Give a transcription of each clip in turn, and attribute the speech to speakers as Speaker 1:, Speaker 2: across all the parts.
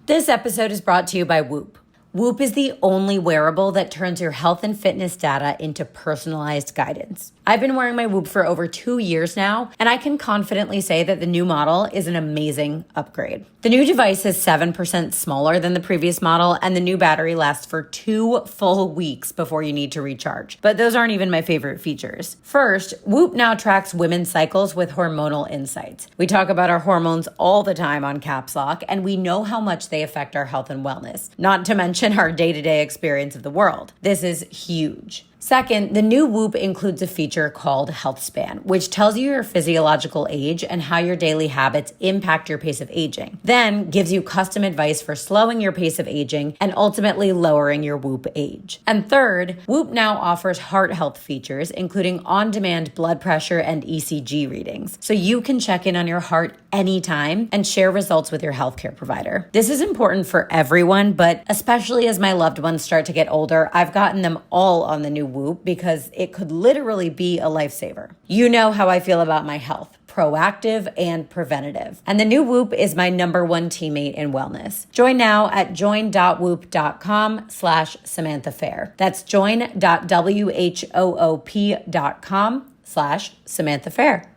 Speaker 1: This episode is brought to you by Whoop. Whoop is the only wearable that turns your health and fitness data into personalized guidance. I've been wearing my Whoop for over 2 years now, and I can confidently say that the new model is an amazing upgrade. The new device is 7% smaller than the previous model, and the new battery lasts for 2 full weeks before you need to recharge. But those aren't even my favorite features. First, Whoop now tracks women's cycles with hormonal insights. We talk about our hormones all the time on Caps Lock, and we know how much they affect our health and wellness, not to mention our day-to-day experience of the world. This is huge. Second, the new Whoop includes a feature called Health Span, which tells you your physiological age and how your daily habits impact your pace of aging. Then gives you custom advice for slowing your pace of aging and ultimately lowering your Whoop age. And third, Whoop now offers heart health features, including on-demand blood pressure and ECG readings, so you can check in on your heart anytime and share results with your healthcare provider. This is important for everyone, but especially as my loved ones start to get older, I've gotten them all on the new Whoop because it could literally be a lifesaver. You know how I feel about my health, proactive and preventative. And the new Whoop is my #1 teammate in wellness. Join now at join.whoop.com/Samantha Fair. That's join.whoop.com/Samantha Fair.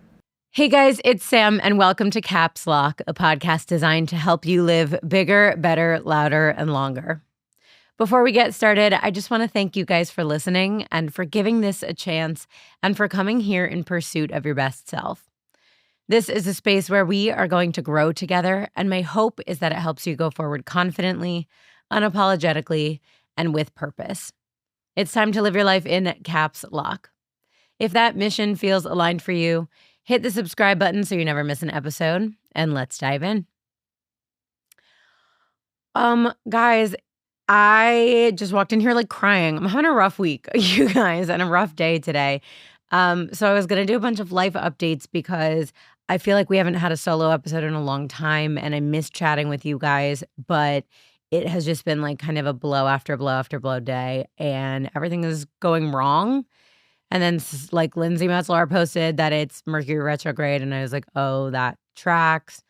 Speaker 1: Hey guys, it's Sam and welcome to Caps Lock, a podcast designed to help you live bigger, better, louder, and longer. Before we get started, I just want to thank you guys for listening and for giving this a chance and for coming here in pursuit of your best self. This is a space where we are going to grow together, and my hope is that it helps you go forward confidently, unapologetically, and with purpose. It's time to live your life in Caps Lock. If that mission feels aligned for you, hit the subscribe button so you never miss an episode, and let's dive in. Guys, I just walked in here like crying. I'm having a rough week, you guys, and a rough day today. So I was going to do a bunch of life updates because I feel like we haven't had a solo episode in a long time, and I miss chatting with you guys, but it has just been like kind of a blow after blow after blow day, and everything is going wrong. And then like Lindsay Metzler posted that it's Mercury retrograde, and I was like, oh, that tracks.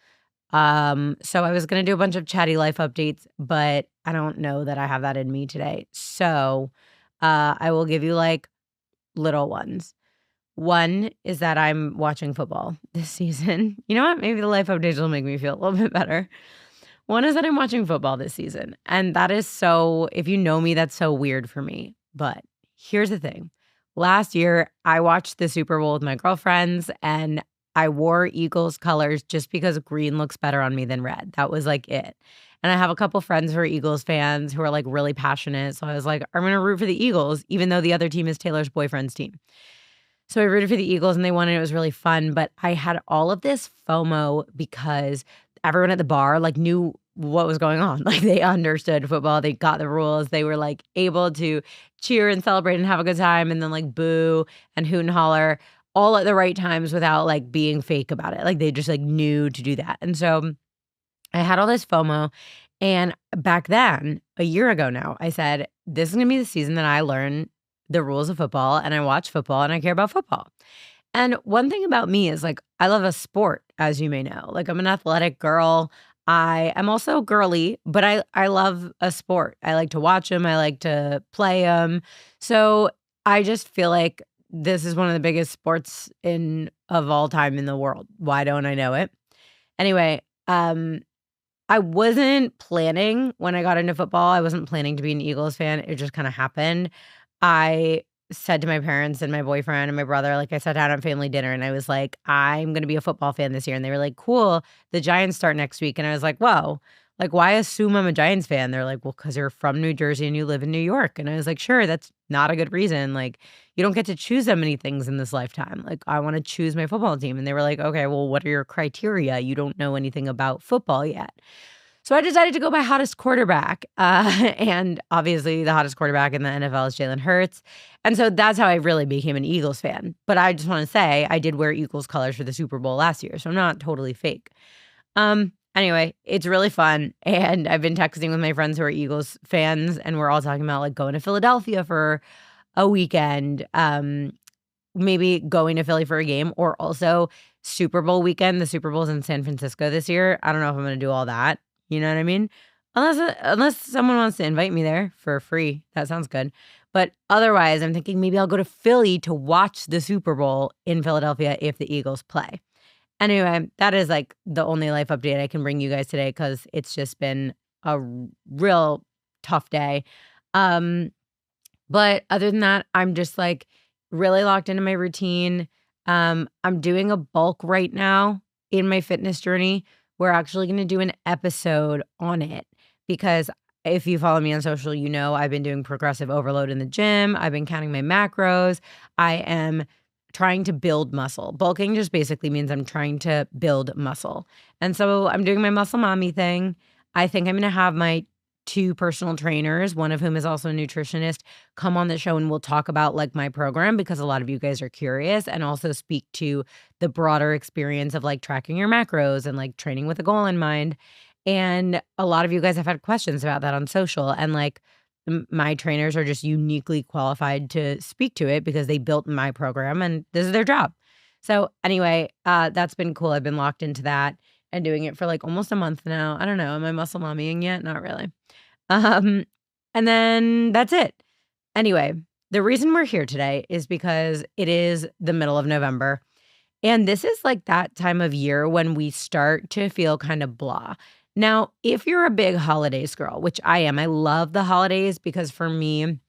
Speaker 1: So I was going to do a bunch of chatty life updates, but I don't know that I have that in me today. So I will give you like little ones. One is that I'm watching football this season. You know what? Maybe the life updates will make me feel a little bit better. One is that I'm watching football this season. And that is so, if you know me, that's so weird for me. But here's the thing. Last year, I watched the Super Bowl with my girlfriends, and I wore Eagles colors just because green looks better on me than red. That was like it. And I have a couple friends who are Eagles fans who are like really passionate. So I was like, I'm going to root for the Eagles, even though the other team is Taylor's boyfriend's team. So I rooted for the Eagles and they won and it was really fun. But I had all of this FOMO because everyone at the bar like knew what was going on. Like they understood football. They got the rules. They were like able to cheer and celebrate and have a good time and then like boo and hoot and holler all at the right times without like being fake about it. Like they just like knew to do that. And so I had all this FOMO. And back then, a year ago now, I said, this is going to be the season that I learn the rules of football and I watch football and I care about football. And one thing about me is like, I love a sport, as you may know. Like I'm an athletic girl. I am also girly, but I love a sport. I like to watch them. I like to play them. So I just feel like this is one of the biggest sports of all time in the world. Why don't I know it? Anyway, I wasn't planning when I got into football. I wasn't planning to be an Eagles fan. It just kind of happened. I said to my parents and my boyfriend and my brother, like I sat down at family dinner and I was like, I'm going to be a football fan this year. And they were like, cool. The Giants start next week. And I was like, whoa, like why assume I'm a Giants fan? They're like, well, because you're from New Jersey and you live in New York. And I was like, sure, that's not a good reason. Like you don't get to choose that many things in this lifetime. Like I want to choose my football team. And they were like, okay, well, what are your criteria? You don't know anything about football yet. So I decided to go by hottest quarterback. And obviously the hottest quarterback in the NFL is Jalen Hurts. And so that's how I really became an Eagles fan. But I just want to say I did wear Eagles colors for the Super Bowl last year. So I'm not totally fake. Anyway, it's really fun. And I've been texting with my friends who are Eagles fans. And we're all talking about like going to Philadelphia for a weekend. Maybe going to Philly for a game or also Super Bowl weekend. The Super Bowl's in San Francisco this year. I don't know if I'm going to do all that. You know what I mean? Unless someone wants to invite me there for free. That sounds good. But otherwise, I'm thinking maybe I'll go to Philly to watch the Super Bowl in Philadelphia if the Eagles play. Anyway, that is, like, the only life update I can bring you guys today because it's just been a real tough day. Um, but other than that, I'm just, like, really locked into my routine. I'm doing a bulk right now in my fitness journey. We're actually gonna do an episode on it because if you follow me on social, you know I've been doing progressive overload in the gym. I've been counting my macros. I am trying to build muscle. Bulking just basically means I'm trying to build muscle. And so I'm doing my muscle mommy thing. I think I'm gonna have my 2 personal trainers, one of whom is also a nutritionist, come on the show and we'll talk about, like, my program because a lot of you guys are curious, and also speak to the broader experience of, like, tracking your macros and, like, training with a goal in mind. And a lot of you guys have had questions about that on social, and, like, my trainers are just uniquely qualified to speak to it because they built my program and this is their job. So anyway, that's been cool. I've been locked into that and doing it for, like, almost a month now. I don't know. Am I muscle mommying yet? Not really. Um, and then that's it. Anyway, the reason we're here today is because it is the middle of November. And this is like that time of year when we start to feel kind of blah. Now, if you're a big holidays girl, which I am, I love the holidays because for me,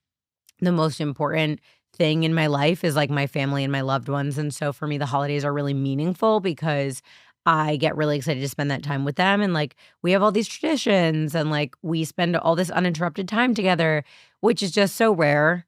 Speaker 1: the most important thing in my life is like my family and my loved ones. And so for me, the holidays are really meaningful because I get really excited to spend that time with them. And like we have all these traditions and like we spend all this uninterrupted time together, which is just so rare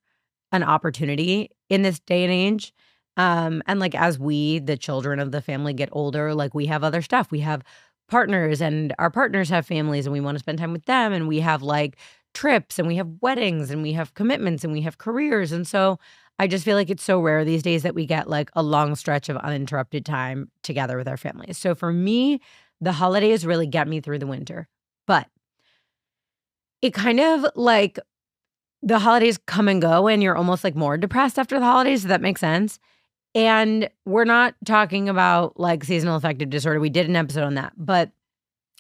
Speaker 1: an opportunity in this day and age. And like as we, the children of the family, get older, like we have other stuff. We have partners and our partners have families and we want to spend time with them. And we have like trips and we have weddings and we have commitments and we have careers. And so I just feel like it's so rare these days that we get like a long stretch of uninterrupted time together with our families. So for me, the holidays really get me through the winter. But it kind of like the holidays come and go and you're almost like more depressed after the holidays. Does that make sense? And we're not talking about like seasonal affective disorder. We did an episode on that. But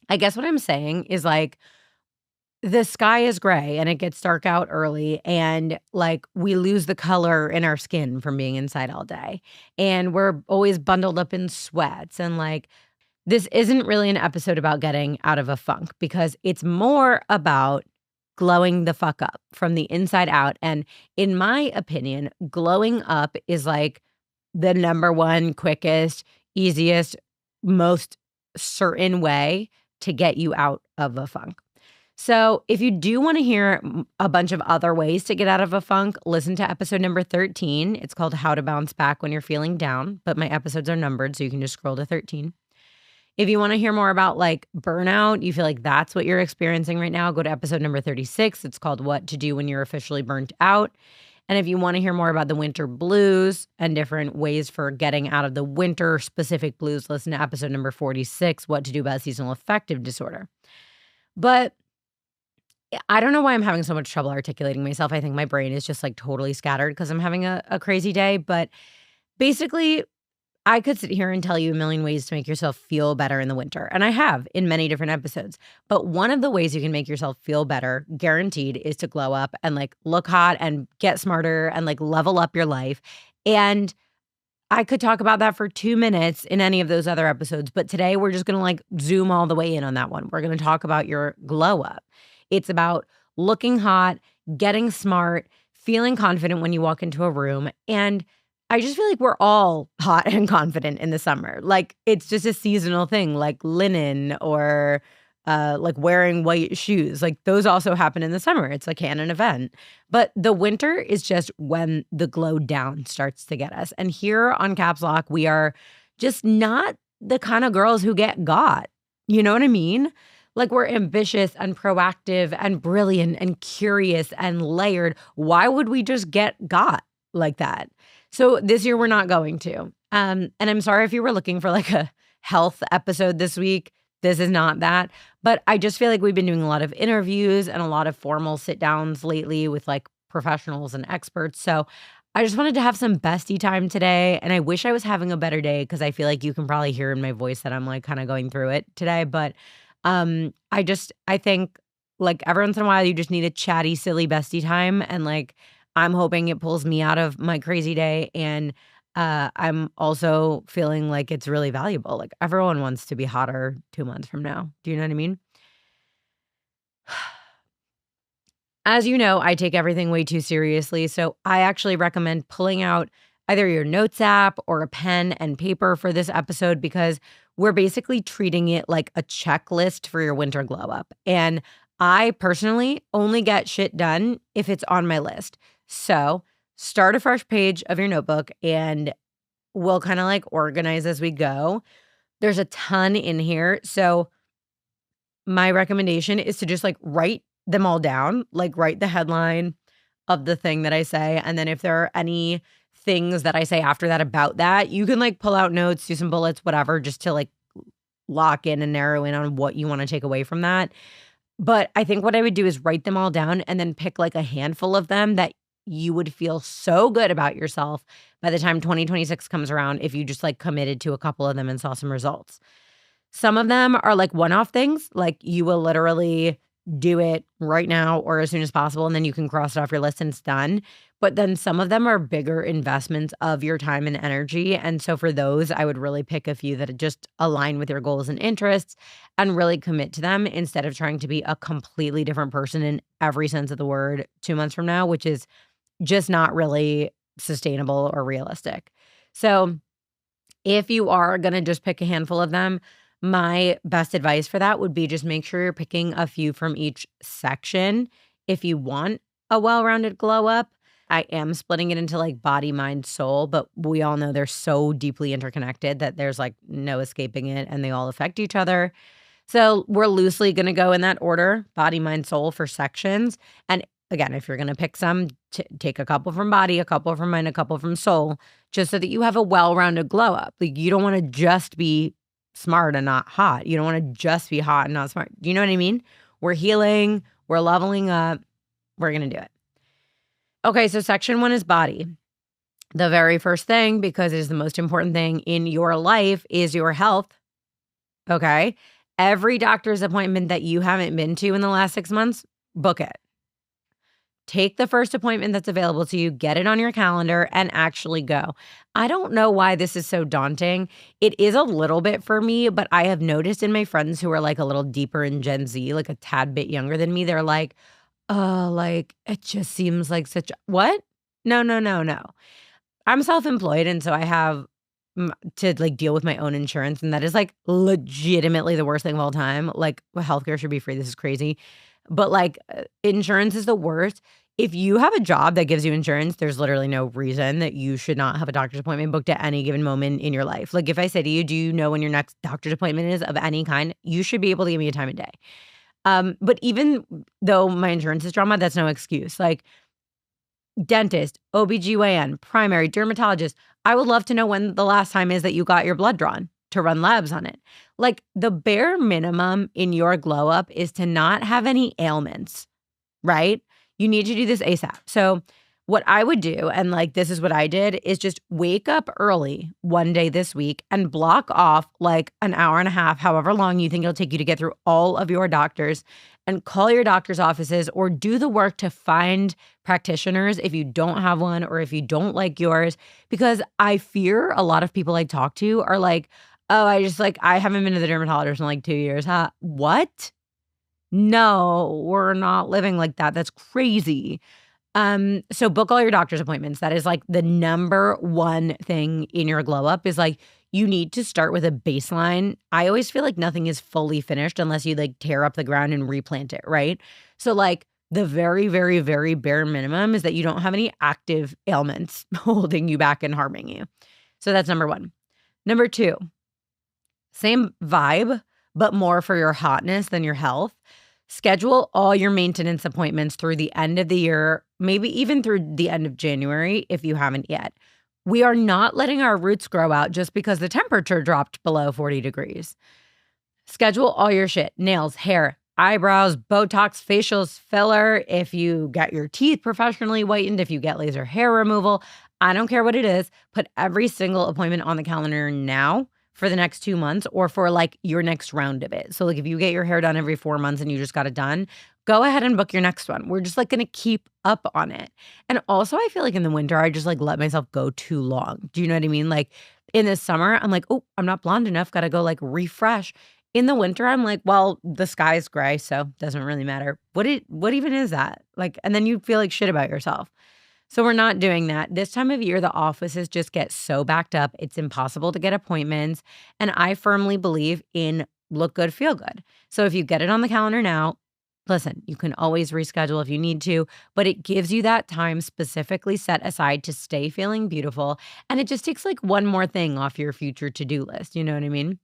Speaker 1: I guess what I'm saying is like the sky is gray and it gets dark out early and like we lose the color in our skin from being inside all day. And we're always bundled up in sweats and like this isn't really an episode about getting out of a funk because it's more about glowing the fuck up from the inside out. And in my opinion, glowing up is like the number one quickest, easiest, most certain way to get you out of a funk. So if you do want to hear a bunch of other ways to get out of a funk, listen to episode number 13. It's called How to Bounce Back When You're Feeling Down, but my episodes are numbered, so you can just scroll to 13. If you want to hear more about like burnout, you feel like that's what you're experiencing right now, go to episode number 36. It's called What to Do When You're Officially Burnt Out. And if you want to hear more about the winter blues and different ways for getting out of the winter specific blues, listen to episode number 46, What to Do About Seasonal Affective Disorder. But I don't know why I'm having so much trouble articulating myself. I think my brain is just like totally scattered because I'm having a crazy day. But basically, I could sit here and tell you a million ways to make yourself feel better in the winter. And I have in many different episodes. But one of the ways you can make yourself feel better, guaranteed, is to glow up and like look hot and get smarter and like level up your life. And I could talk about that for 2 minutes in any of those other episodes. But today we're just going to like zoom all the way in on that one. We're going to talk about your glow up. It's about looking hot, getting smart, feeling confident when you walk into a room. And I just feel like we're all hot and confident in the summer. Like it's just a seasonal thing, like linen or like wearing white shoes. Like those also happen in the summer. It's a canon event. But the winter is just when the glow down starts to get us. And here on Caps Lock, we are just not the kind of girls who get got. You know what I mean? Like we're ambitious and proactive and brilliant and curious and layered. Why would we just get got like that? So this year we're not going to. And I'm sorry if you were looking for like a health episode this week. This is not that. But I just feel like we've been doing a lot of interviews and a lot of formal sit downs lately with like professionals and experts. So I just wanted to have some bestie time today. And I wish I was having a better day because I feel like you can probably hear in my voice that I'm like kind of going through it today. But I think Like, every once in a while, you just need a chatty, silly bestie time, and, like, I'm hoping it pulls me out of my crazy day, and, I'm also feeling like it's really valuable. Like, everyone wants to be hotter 2 months from now. Do you know what I mean? As you know, I take everything way too seriously, so I actually recommend pulling out either your notes app or a pen and paper for this episode because we're basically treating it like a checklist for your winter glow up. And I personally only get shit done if it's on my list. So start a fresh page of your notebook and we'll kind of like organize as we go. There's a ton in here. So my recommendation is to just, like, write them all down, like, write the headline of the thing that I say, and then if there are any things that I say after that about that, you can, like, pull out notes, do some bullets, whatever, just to, like, lock in and narrow in on what you wanna take away from that. But I think what I would do is write them all down and then pick, like, a handful of them that you would feel so good about yourself by the time 2026 comes around if you just, like, committed to a couple of them and saw some results. Some of them are like one-off things, like you will literally do it right now or as soon as possible, and then you can cross it off your list and it's done. But then some of them are bigger investments of your time and energy. And so for those, I would really pick a few that just align with your goals and interests and really commit to them instead of trying to be a completely different person in every sense of the word 2 months from now, which is just not really sustainable or realistic. So if you are going to just pick a handful of them, my best advice for that would be just make sure you're picking a few from each section if you want a well-rounded glow up. I am splitting it into like body, mind, soul, but we all know they're so deeply interconnected that there's like no escaping it and they all affect each other. So we're loosely going to go in that order, body, mind, soul for sections. And again, if you're going to pick some, take a couple from body, a couple from mind, a couple from soul, just so that you have a well-rounded glow up. Like you don't want to just be smart and not hot. You don't want to just be hot and not smart. Do you know what I mean? We're healing, we're leveling up, we're going to do it. Okay, so section 1 is body. The very first thing, because it is the most important thing in your life, is your health. Okay? Every doctor's appointment that you haven't been to in the last 6 months, book it. Take the first appointment that's available to you, get it on your calendar, and actually go. I don't know why this is so daunting. It is a little bit for me, but I have noticed in my friends who are like a little deeper in Gen Z, like a tad bit younger than me, they're like, oh, like, it just seems like such a what? No, no, no, no. I'm self-employed, and so I have to like deal with my own insurance, and that is like legitimately the worst thing of all time. Like, healthcare should be free. This is crazy. But like insurance is the worst. If you have a job that gives you insurance, there's literally no reason that you should not have a doctor's appointment booked at any given moment in your life. Like if I say to you, do you know when your next doctor's appointment is of any kind? You should be able to give me a time of day. But even though my insurance is drama, that's no excuse. Like dentist, OBGYN, primary, dermatologist, I would love to know when the last time is that you got your blood drawn to run labs on it. Like the bare minimum in your glow up is to not have any ailments, right? You need to do this ASAP. So what I would do, and like this is what I did, is just wake up early one day this week and block off like an hour and a half, however long you think it'll take you to get through all of your doctors, and call your doctor's offices or do the work to find practitioners if you don't have one or if you don't like yours. Because I fear a lot of people I talk to are like, oh, I haven't been to the dermatologist in like 2 years. Huh? What? No, we're not living like that. That's crazy. So book all your doctor's appointments. That is like the number one thing in your glow up is like, you need to start with a baseline. I always feel like nothing is fully finished unless you like tear up the ground and replant it, right? So like the very, very, very bare minimum is that you don't have any active ailments holding you back and harming you. So that's number 1. Number 2, same vibe, but more for your hotness than your health. Schedule all your maintenance appointments through the end of the year, maybe even through the end of January if you haven't yet. We are not letting our roots grow out just because the temperature dropped below 40 degrees. Schedule all your shit, nails, hair, eyebrows, Botox, facials, filler. If you get your teeth professionally whitened, if you get laser hair removal, I don't care what it is. Put every single appointment on the calendar now for the next 2 months or for like your next round of it. So like if you get your hair done every 4 months and you just got it done, go ahead and book your next one. We're just like going to keep up on it. And also, I feel like in the winter, I just like let myself go too long. Do you know what I mean? Like in the summer, I'm like, oh, I'm not blonde enough. Got to go like refresh. In the winter, I'm like, well, the sky's gray, so doesn't really matter. What even is that? Like, and then you feel like shit about yourself. So we're not doing that. This time of year, the offices just get so backed up. It's impossible to get appointments. And I firmly believe in look good, feel good. So if you get it on the calendar now, listen, you can always reschedule if you need to, but it gives you that time specifically set aside to stay feeling beautiful. And it just takes like one more thing off your future to-do list. You know what I mean?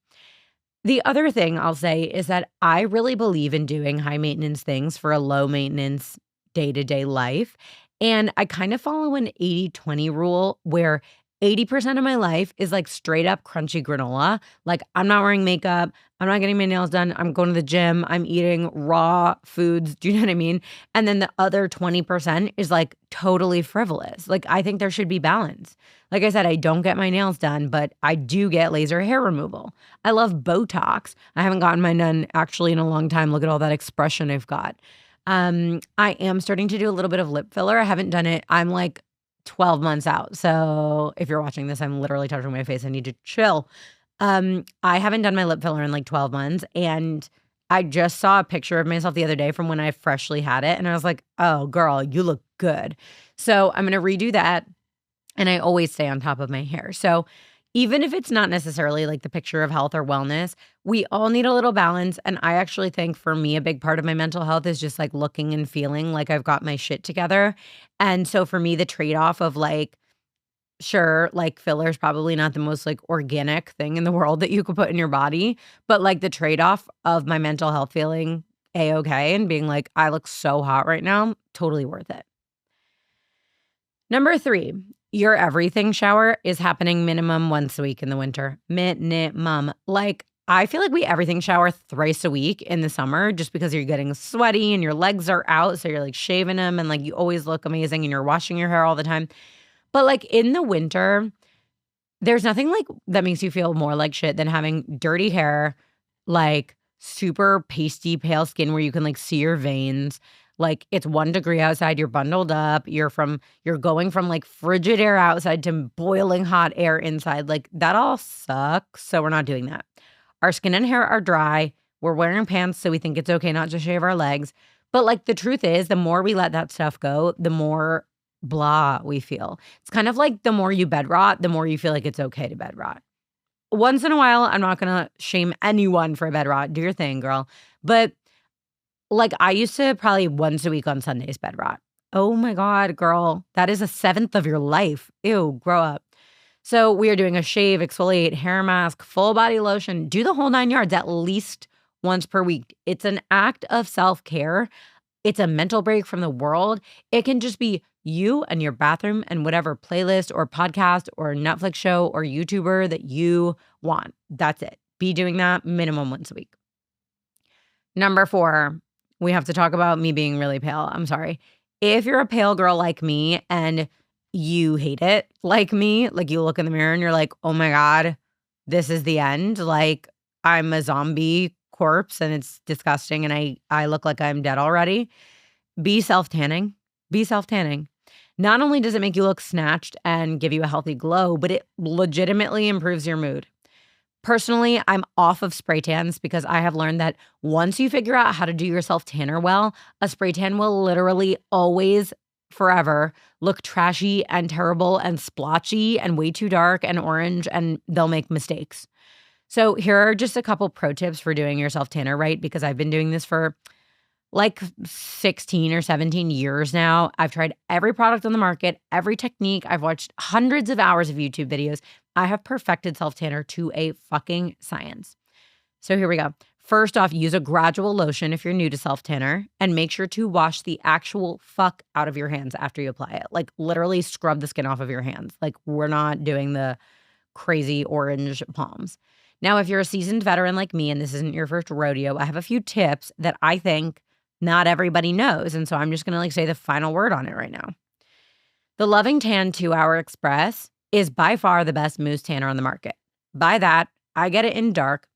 Speaker 1: The other thing I'll say is that I really believe in doing high maintenance things for a low maintenance day-to-day life. And I kind of follow an 80-20 rule where 80% of my life is like straight up crunchy granola. Like I'm not wearing makeup. I'm not getting my nails done. I'm going to the gym. I'm eating raw foods. Do you know what I mean? And then the other 20% is like totally frivolous. Like I think there should be balance. Like I said, I don't get my nails done, but I do get laser hair removal. I love Botox. I haven't gotten mine done actually in a long time. Look at all that expression I've got. I am starting to do a little bit of lip filler. I haven't done it. I'm like 12 months out. So if you're watching this, I'm literally touching my face. I need to chill. I haven't done my lip filler in like 12 months. And I just saw a picture of myself the other day from when I freshly had it. And I was like, oh, girl, you look good. So I'm going to redo that. And I always stay on top of my hair. So even if it's not necessarily like the picture of health or wellness, we all need a little balance. And I actually think for me, a big part of my mental health is just like looking and feeling like I've got my shit together. And so for me, the trade-off of like, sure, like filler is probably not the most like organic thing in the world that you could put in your body, but like the trade-off of my mental health feeling A-okay and being like, I look so hot right now, totally worth it. Number 3, your everything shower is happening minimum once a week in the winter. Minimum. Like, I feel like we everything shower thrice a week in the summer just because you're getting sweaty and your legs are out. So you're like shaving them and like you always look amazing and you're washing your hair all the time. But like in the winter, there's nothing like that makes you feel more like shit than having dirty hair, like super pasty pale skin where you can like see your veins. Like it's 1 degree outside, you're bundled up, you're going from like frigid air outside to boiling hot air inside. Like that all sucks. So we're not doing that. Our skin and hair are dry. We're wearing pants, so we think it's okay not to shave our legs. But like the truth is, the more we let that stuff go, the more blah we feel. It's kind of like the more you bed rot, the more you feel like it's okay to bed rot. Once in a while, I'm not going to shame anyone for bed rot. Do your thing, girl. But like I used to probably once a week on Sundays bed rot. Oh my God, girl. That is 1/7 of your life. Ew, grow up. So we are doing a shave, exfoliate, hair mask, full body lotion, do the whole 9 yards at least once per week. It's an act of self-care. It's a mental break from the world. It can just be you and your bathroom and whatever playlist or podcast or Netflix show or YouTuber that you want. That's it. Be doing that minimum once a week. Number 4, we have to talk about me being really pale. I'm sorry. If you're a pale girl like me and you hate it like me, like you look in the mirror and you're like, oh my God, this is the end. Like I'm a zombie corpse and it's disgusting and I look like I'm dead already. Be self-tanning. Be self-tanning. Not only does it make you look snatched and give you a healthy glow, but it legitimately improves your mood. Personally, I'm off of spray tans because I have learned that once you figure out how to do your self-tanner well, a spray tan will literally always, forever, look trashy and terrible and splotchy and way too dark and orange, and they'll make mistakes. So here are just a couple pro tips for doing your self-tanner right, because I've been doing this for like 16 or 17 years now. I've tried every product on the market, every technique. I've watched hundreds of hours of YouTube videos. I have perfected self-tanner to a fucking science. So here we go. First off, use a gradual lotion if you're new to self-tanner, and make sure to wash the actual fuck out of your hands after you apply it. Like literally scrub the skin off of your hands. Like we're not doing the crazy orange palms. Now, if you're a seasoned veteran like me and this isn't your first rodeo, I have a few tips that I think not everybody knows. And so I'm just going to like say the final word on it right now. The Loving Tan 2-Hour Express is by far the best mousse tanner on the market. By that, I get it in dark.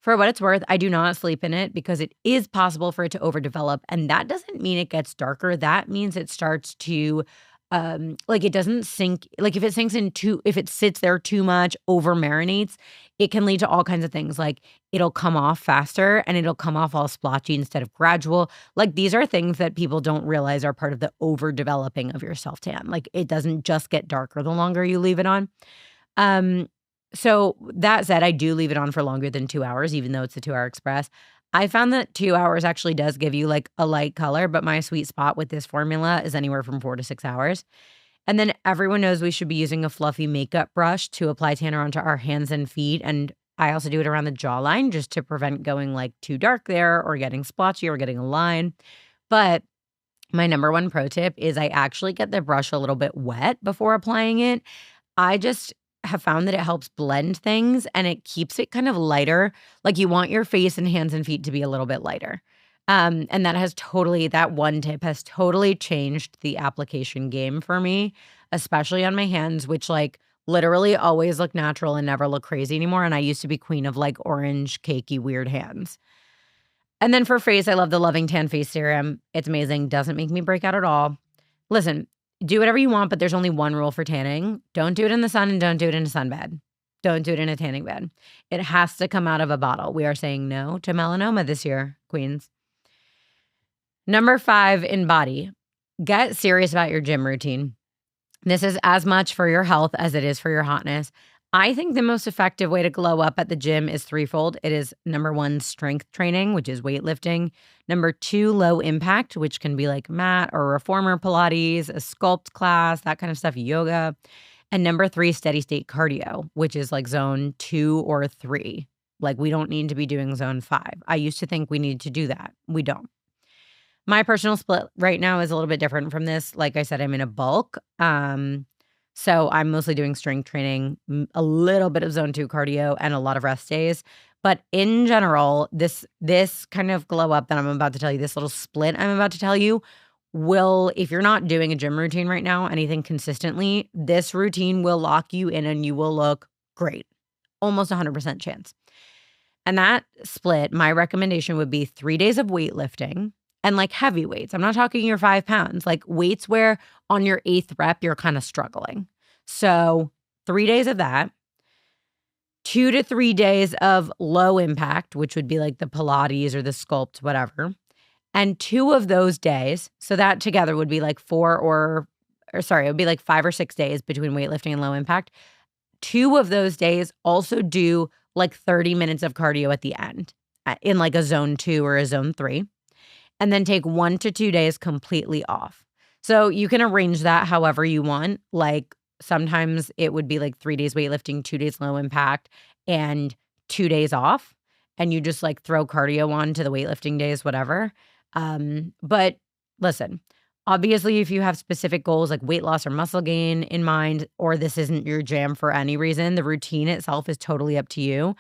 Speaker 1: For what it's worth, I do not sleep in it because it is possible for it to overdevelop, and that doesn't mean it gets darker. That means it starts to, like, it doesn't sink. Like, if it sits there too much, over marinates, it can lead to all kinds of things. Like, it'll come off faster and it'll come off all splotchy instead of gradual. Like, these are things that people don't realize are part of the overdeveloping of your self tan. Like, it doesn't just get darker the longer you leave it on. Um, so that said, I do leave it on for longer than 2 hours, even though it's a 2-hour express. I found that 2 hours actually does give you like a light color, but my sweet spot with this formula is anywhere from 4 to 6 hours. And then everyone knows we should be using a fluffy makeup brush to apply tanner onto our hands and feet. And I also do it around the jawline just to prevent going like too dark there or getting splotchy or getting a line. But my number one pro tip is I actually get the brush a little bit wet before applying it. I just have found that it helps blend things and it keeps it kind of lighter. Like, you want your face and hands and feet to be a little bit lighter. And that one tip has totally changed the application game for me, especially on my hands, which like literally always look natural and never look crazy anymore. And I used to be queen of like orange, cakey, weird hands. And then for face, I love the Loving Tan Face Serum. It's amazing. Doesn't make me break out at all. Listen, do whatever you want, but there's only one rule for tanning. Don't do it in the sun and don't do it in a sunbed. Don't do it in a tanning bed. It has to come out of a bottle. We are saying no to melanoma this year, queens. Number 5 in body. Get serious about your gym routine. This is as much for your health as it is for your hotness. I think the most effective way to glow up at the gym is threefold. It is number 1, strength training, which is weightlifting. Number 2, low impact, which can be like mat or reformer Pilates, a sculpt class, that kind of stuff, yoga. And number 3, steady state cardio, which is like zone 2 or 3. Like, we don't need to be doing zone 5. I used to think we needed to do that. We don't. My personal split right now is a little bit different from this. Like I said, I'm in a bulk. So I'm mostly doing strength training, a little bit of zone 2 cardio, and a lot of rest days. But in general, this kind of glow up that I'm about to tell you, this little split I'm about to tell you, if you're not doing a gym routine right now, anything consistently, this routine will lock you in and you will look great. Almost 100% chance. And that split, my recommendation would be 3 days of weightlifting. And like heavy weights. I'm not talking your 5 pounds, like weights where on your 8th rep, you're kind of struggling. So 3 days of that, 2 to 3 days of low impact, which would be like the Pilates or the sculpt, whatever. And 2 of those days, so that together would be like it would be like 5 or 6 days between weightlifting and low impact. 2 of those days also do like 30 minutes of cardio at the end in like a zone 2 or a zone 3. And then take 1 to 2 days completely off. So you can arrange that however you want. Like, sometimes it would be like 3 days weightlifting, 2 days low impact, and 2 days off. And you just like throw cardio on to the weightlifting days, whatever. But listen, obviously, if you have specific goals like weight loss or muscle gain in mind, or this isn't your jam for any reason, the routine itself is totally up to you.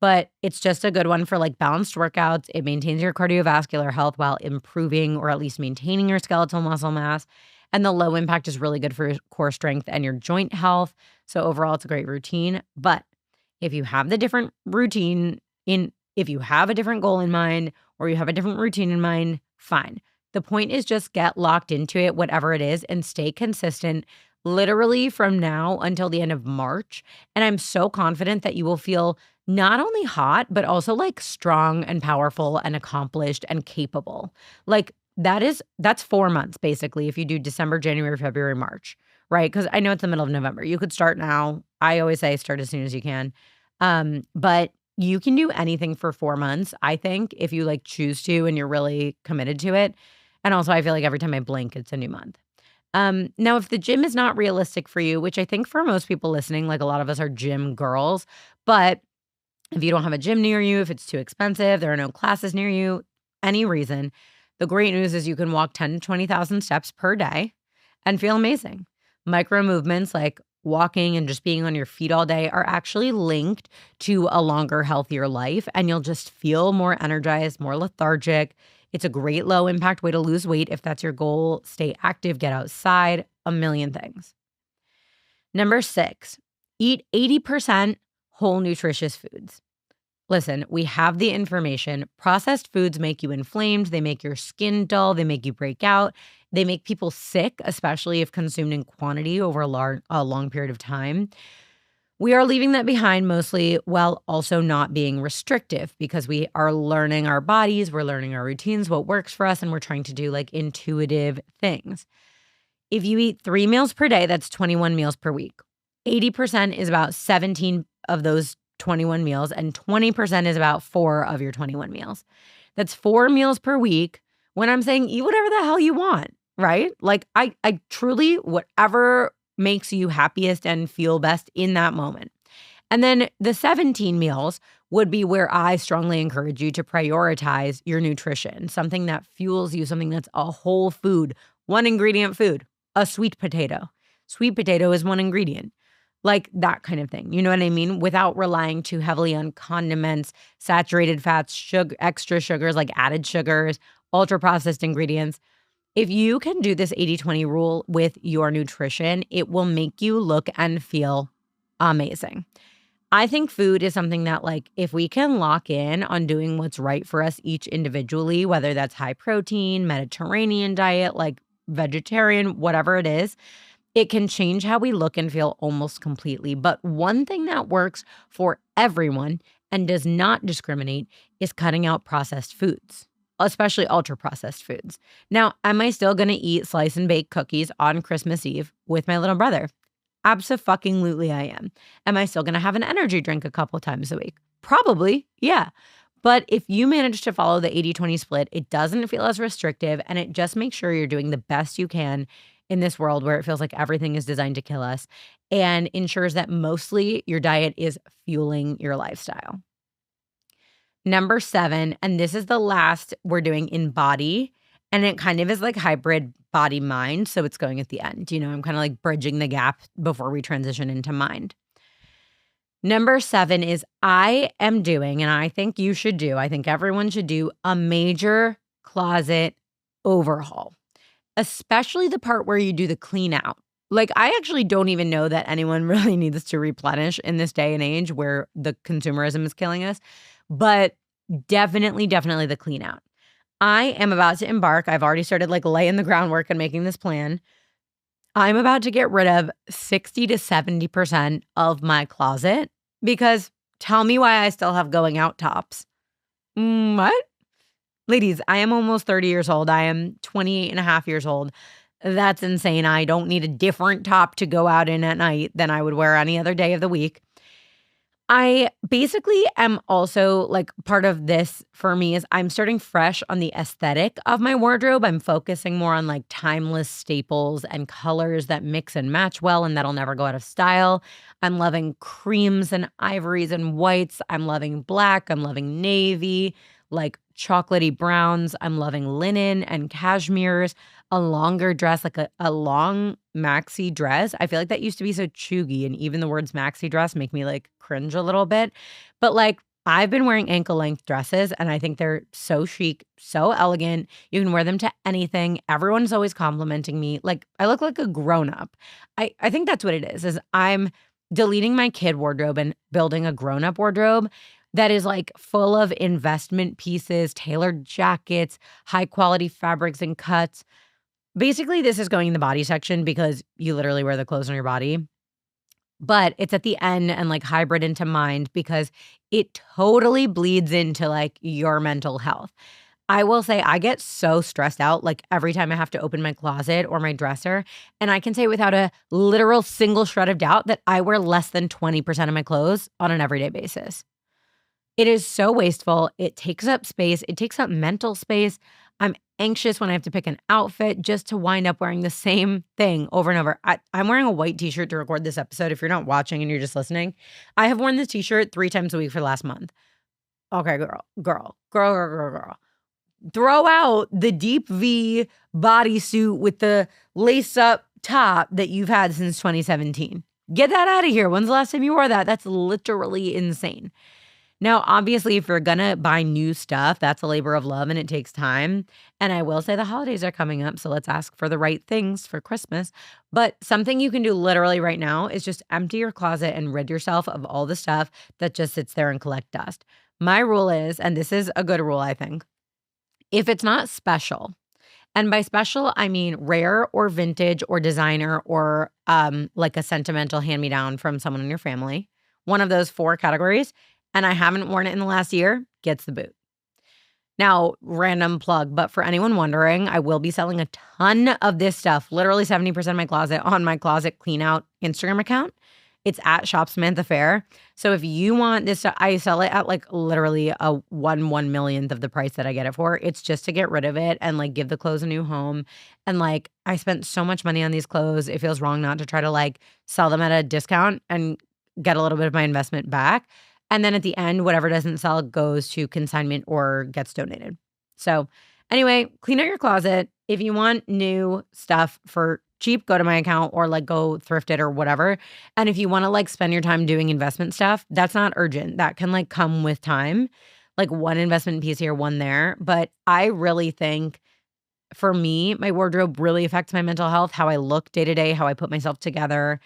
Speaker 1: But it's just a good one for like balanced workouts. It maintains your cardiovascular health while improving or at least maintaining your skeletal muscle mass. And the low impact is really good for your core strength and your joint health. So overall, it's a great routine. But if you have if you have a different goal in mind or you have a different routine in mind, fine. The point is just get locked into it, whatever it is, and stay consistent literally from now until the end of March. And I'm so confident that you will feel not only hot, but also like strong and powerful and accomplished and capable. Like that's 4 months basically if you do December, January, February, March, right? Because I know it's the middle of November. You could start now. I always say start as soon as you can. But you can do anything for 4 months, I think, if you like choose to and you're really committed to it. And also I feel like every time I blink, it's a new month. Now, if the gym is not realistic for you, which I think for most people listening, like a lot of us are gym girls, but if you don't have a gym near you, if it's too expensive, there are no classes near you, any reason, the great news is you can walk 10 to 20,000 steps per day and feel amazing. Micro movements like walking and just being on your feet all day are actually linked to a longer, healthier life, and you'll just feel more energized, more lethargic. It's a great low impact way to lose weight if that's your goal. Stay active, get outside, a million things. Number 6, eat 80% whole nutritious foods. Listen, we have the information. Processed foods make you inflamed. They make your skin dull. They make you break out. They make people sick, especially if consumed in quantity over a long period of time. We are leaving that behind mostly while also not being restrictive because we are learning our bodies, we're learning our routines, what works for us, and we're trying to do like intuitive things. If you eat 3 meals per day, that's 21 meals per week. 80% is about 17 of those 21 meals, and 20% is about 4 of your 21 meals. That's 4 meals per week when I'm saying eat whatever the hell you want, right? Like I truly, whatever makes you happiest and feel best in that moment. And then the 17 meals would be where I strongly encourage you to prioritize your nutrition, something that fuels you, something that's a whole food, one ingredient food, a sweet potato. Sweet potato is one ingredient, like that kind of thing. You know what I mean? Without relying too heavily on condiments, saturated fats, sugar, extra sugars like added sugars, ultra processed ingredients. If you can do this 80-20 rule with your nutrition, it will make you look and feel amazing. I think food is something that, like, if we can lock in on doing what's right for us each individually, whether that's high protein, Mediterranean diet, like vegetarian, whatever it is, it can change how we look and feel almost completely. But one thing that works for everyone and does not discriminate is cutting out processed foods, especially ultra processed foods. Now, am I still going to eat slice and bake cookies on Christmas Eve with my little brother? Abso-fucking-lutely I am. Am I still going to have an energy drink a couple times a week? Probably, yeah. But if you manage to follow the 80-20 split, it doesn't feel as restrictive, and it just makes sure you're doing the best you can in this world where it feels like everything is designed to kill us, and ensures that mostly your diet is fueling your lifestyle. Number 7, and this is the last we're doing in body, and it kind of is like hybrid body mind, so it's going at the end. You know, I'm kind of like bridging the gap before we transition into mind. Number 7 is I am doing, and I think you should do, I think everyone should do a major closet overhaul, especially the part where you do the clean out. Like, I actually don't even know that anyone really needs to replenish in this day and age where the consumerism is killing us, but definitely the clean out. I am about to embark. I've already started like laying the groundwork and making this plan. I'm about to get rid of 60 to 70% of my closet because tell me why I still have going out tops. What? Ladies, I am almost 30 years old. I am 28 and a half years old. That's insane. I don't need a different top to go out in at night than I would wear any other day of the week. I basically am also like part of this for me is I'm starting fresh on the aesthetic of my wardrobe. I'm focusing more on like timeless staples and colors that mix and match well and that'll never go out of style. I'm loving creams and ivories and whites. I'm loving black. I'm loving navy, like chocolatey browns. I'm loving linen and cashmeres, a longer dress, like a long maxi dress. I feel like that used to be so chuggy, and even the words maxi dress make me like cringe a little bit. But like I've been wearing ankle length dresses and I think they're so chic, so elegant. You can wear them to anything. Everyone's always complimenting me. Like I look like a grown up. I think that's what it is I'm deleting my kid wardrobe and building a grown up wardrobe that is like full of investment pieces, tailored jackets, high quality fabrics and cuts. Basically, this is going in the body section because you literally wear the clothes on your body. But it's at the end and like hybrid into mind because it totally bleeds into like your mental health. I will say I get so stressed out like every time I have to open my closet or my dresser. And I can say without a literal single shred of doubt that I wear less than 20% of my clothes on an everyday basis. It is so wasteful. It takes up space. It takes up mental space. I'm anxious when I have to pick an outfit just to wind up wearing the same thing over and over. I'm wearing a white t-shirt to record this episode. If you're not watching and you're just listening, I have worn this t-shirt 3 times a week for the last month. Okay, girl. Throw out the deep V bodysuit with the lace-up top that you've had since 2017. Get that out of here. When's the last time you wore that? That's literally insane. Now, obviously, if you're going to buy new stuff, that's a labor of love and it takes time. And I will say the holidays are coming up, so let's ask for the right things for Christmas. But something you can do literally right now is just empty your closet and rid yourself of all the stuff that just sits there and collect dust. My rule is, and this is a good rule, I think, if it's not special, and by special, I mean rare or vintage or designer or like a sentimental hand-me-down from someone in your family, one of those 4 categories, and I haven't worn it in the last year, gets the boot. Now, random plug, but for anyone wondering, I will be selling a ton of this stuff, literally 70% of my closet, on my Closet Cleanout Instagram account. It's at Shop Samantha Fair. So if you want this stuff, I sell it at like literally a 1/1 millionth of the price that I get it for. It's just to get rid of it and like give the clothes a new home. And like I spent so much money on these clothes. It feels wrong not to try to like sell them at a discount and get a little bit of my investment back. And then at the end, whatever doesn't sell goes to consignment or gets donated. So anyway, clean out your closet. If you want new stuff for cheap, go to my account or like go thrift it or whatever. And if you want to like spend your time doing investment stuff, that's not urgent. That can like come with time, like one investment piece here, one there. But I really think for me, my wardrobe really affects my mental health, how I look day to day, how I put myself together,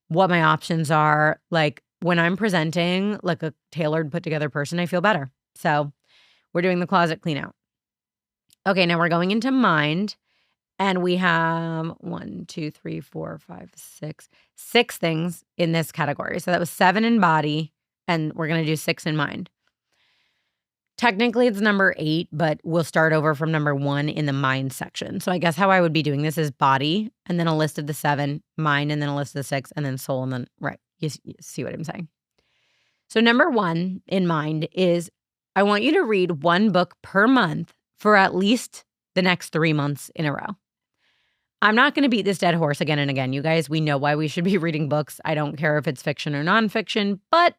Speaker 1: what my options are. Like when I'm presenting like a tailored, put together person, I feel better. So we're doing the closet clean out. Okay, now we're going into mind. And we have 1, 2, 3, 4, 5, 6 things in this category. So that was 7 in body, and we're going to do 6 in mind. Technically, it's number 8, but we'll start over from number 1 in the mind section. So I guess how I would be doing this is body, and then a list of the 7, mind, and then a list of the 6, and then soul, and then, right. You see what I'm saying? So number 1 in mind is I want you to read 1 book per month for at least the next 3 months in a row. I'm not going to beat this dead horse again and again, you guys. We know why we should be reading books. I don't care if it's fiction or nonfiction, but